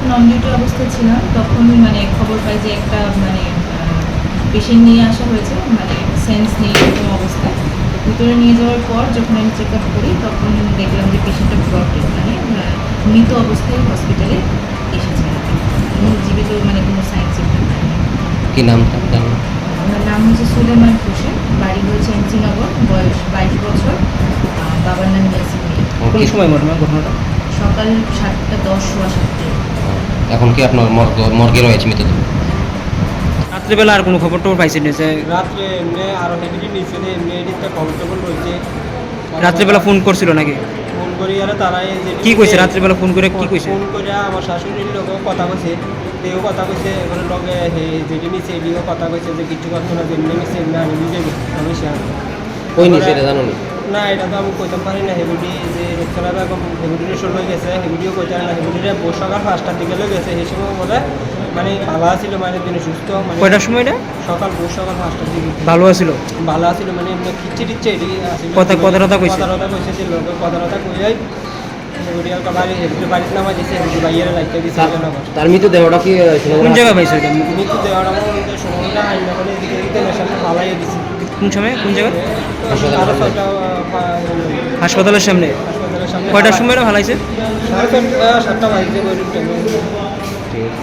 নন duty অবস্থায় ছিলাম তখন মানে খবর পাই যে একটা মানে পেশেন্ট নিয়ে আসা হয়েছে মানে সেন্স নেই এরকম অবস্থায়। ভিতরে নিয়ে যাওয়ার পর যখন আমি চেক আপ করি তখন দেখলাম যে পেশেন্টটা ব্রটেড মানে মৃত অবস্থায় হসপিটালে এসেছে আর কি। জীবিত মানে কোনো সাইন সিমটম নাই। কি নাম তার জানেন? ওনার নাম হচ্ছে সুলেমান হোসেন, বাড়ি হয়েছে এমসিনগর, বয়স 22 বছর, বাবার নাম ইয়াসিন মিয়া। কোন সময় ঘটনাটা? সকাল 7:10 সোয়া 7টায়। এখন কি আপনার মর্গে রয়েছে মৃতদেহ? রাত্রিবেলা আর কোনো খবর টবর পাইছেন না যে রাত্রে এমনি আরও হেভিটি নিচে এমনি এদিকটা কমফর্টেবল রয়েছে। রাত্রিবেলা ফোন করছিল নাকি? ফোন করি আর তারা কি কইছে রাত্রিবেলা ফোন করে কি কইছে? ফোন করে আমার শাশুড়ির লোকেও কথা কইছে, তেও কথা কইছে, এবার লগে যেটি নিচে এটিও কথা কইছে যে কিছু কথা না যেমনি নিচে না আমি নিজে সমস্যা। কই নিছে এটা জানো না? না এটা তো আমি কইতে পারি না। হেভিটি যে রুকসানা বেগম হেভিটির শোল হয়ে গেছে, হেভিটিও কইতে পারি না। হেভিটিরে সকাল 5টার দিকে লয়ে গেছে, সেই সময় বলে মানে ভালো আছিল, মানে তিনি সুস্থ, মানে কয়টার সময় এটা? সকাল 5টার দিকে ভালো আছিল? ভালো আছিল, মানে এমনি খিচ্ছে টিচ্ছে এটি আছিল। কথা কইছে? কথা কইছে যে লোক কথা কইয়াই হেভিটিয়াল বাড়ি হেভিটির বাড়িতে নামা দিয়েছে, হেভিটি বাইরে লাইটটা দিয়েছে। তার মৃতদেহটা কি কোন জায়গায় পাইছে এটা? মৃত্যু দেওয়ার আমার সময়টা আইন করে এদিকে এদিকে নেশাটা ফালাই দিয়েছে। কোন সময় কোন জায়গায়? আরও 6টা হাসপাতালের সামনে? হাসপাতালের সামনে। কয়টার সময় ভালাইছে? 7টা বাজে।